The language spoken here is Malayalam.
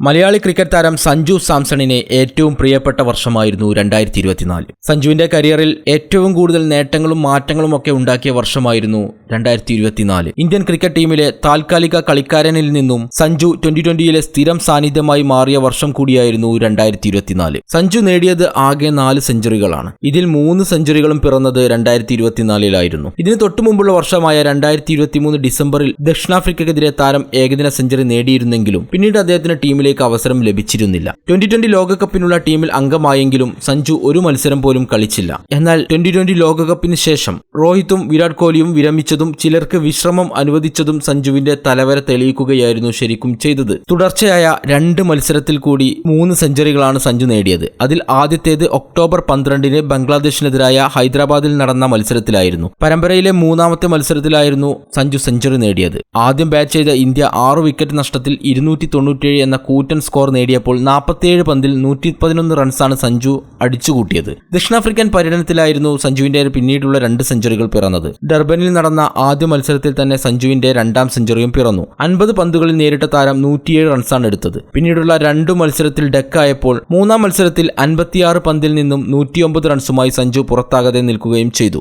മലയാളി ക്രിക്കറ്റ് താരം സഞ്ജു സാംസണിന് ഏറ്റവും പ്രിയപ്പെട്ട വർഷമായിരുന്നു 2024. സഞ്ജുവിന്റെ കരിയറിൽ ഏറ്റവും കൂടുതൽ നേട്ടങ്ങളും മാറ്റങ്ങളും ഒക്കെ ഉണ്ടാക്കിയ വർഷമായിരുന്നു 2024. ഇന്ത്യൻ ക്രിക്കറ്റ് ടീമിലെ താൽക്കാലിക കളിക്കാരനിൽ നിന്നും സഞ്ജു 2020-ലെ സ്ഥിരം സാന്നിധ്യമായി മാറിയ വർഷം കൂടിയായിരുന്നു 2024. സഞ്ജു നേടിയത് ആകെ 4 സെഞ്ചുറികളാണ്. ഇതിൽ 3 സെഞ്ചുറികളും പിറന്നത് 2024-ലായിരുന്നു. ഇതിന് തൊട്ടുമുമ്പുള്ള വർഷമായ 2023 ഡിസംബറിൽ ദക്ഷിണാഫ്രിക്കയ്ക്കെതിരെ താരം ഏകദിന സെഞ്ചുറി നേടിയിരുന്നെങ്കിലും പിന്നീട് അദ്ദേഹത്തിന് ടീമിലേക്ക് അവസരം ലഭിച്ചിരുന്നില്ല. 2020 ലോകകപ്പിനുള്ള ടീമിൽ അംഗമായെങ്കിലും സഞ്ജു ഒരു മത്സരം പോലും കളിച്ചില്ല. എന്നാൽ 2020 ലോകകപ്പിന് ശേഷം രോഹിത്തും വിരാട് കോഹ്ലിയും വിരമിച്ചതും ചിലർക്ക് വിശ്രമം അനുവദിച്ചതും സഞ്ജുവിന്റെ തലവര തെളിയിക്കുകയായിരുന്നു ശരിക്കും ചെയ്തത്. തുടർച്ചയായ 2 മത്സരത്തിൽ കൂടി 3 സെഞ്ചുറികളാണ് സഞ്ജു നേടിയത്. അതിൽ ആദ്യത്തേത് ഒക്ടോബർ 12-ന് ബംഗ്ലാദേശിനെതിരായ ഹൈദരാബാദിൽ നടന്ന മത്സരത്തിലായിരുന്നു. പരമ്പരയിലെ 3ാമത്തെ മത്സരത്തിലായിരുന്നു സഞ്ജു സെഞ്ചുറി നേടിയത്. ആദ്യം ബാറ്റ് ചെയ്ത ഇന്ത്യ 6 വിക്കറ്റ് നഷ്ടത്തിൽ 297 എന്ന കൂറ്റൻ സ്കോർ നേടിയപ്പോൾ 47 പന്തിൽ 111 റൺസാണ് സഞ്ജു അടിച്ചുകൂട്ടിയത്. ദക്ഷിണാഫ്രിക്കൻ പര്യടനത്തിലായിരുന്നു സഞ്ജുവിന്റെ പിന്നീടുള്ള 2 സെഞ്ചുറികൾ പിറന്നത്. ഡർബനിൽ നടന്ന ആദ്യ മത്സരത്തിൽ തന്നെ സഞ്ജുവിന്റെ 2ാം സെഞ്ചുറിയും പിറന്നു. 50 പന്തുകളിൽ നേരിട്ട താരം 107 റൺസാണ് എടുത്തത്. പിന്നീടുള്ള 2 മത്സരത്തിൽ ഡെക്കായപ്പോൾ 3ാം മത്സരത്തിൽ 56 പന്തിൽ നിന്നും 109 റൺസുമായി സഞ്ജു പുറത്താകാതെ നിൽക്കുകയും ചെയ്തു.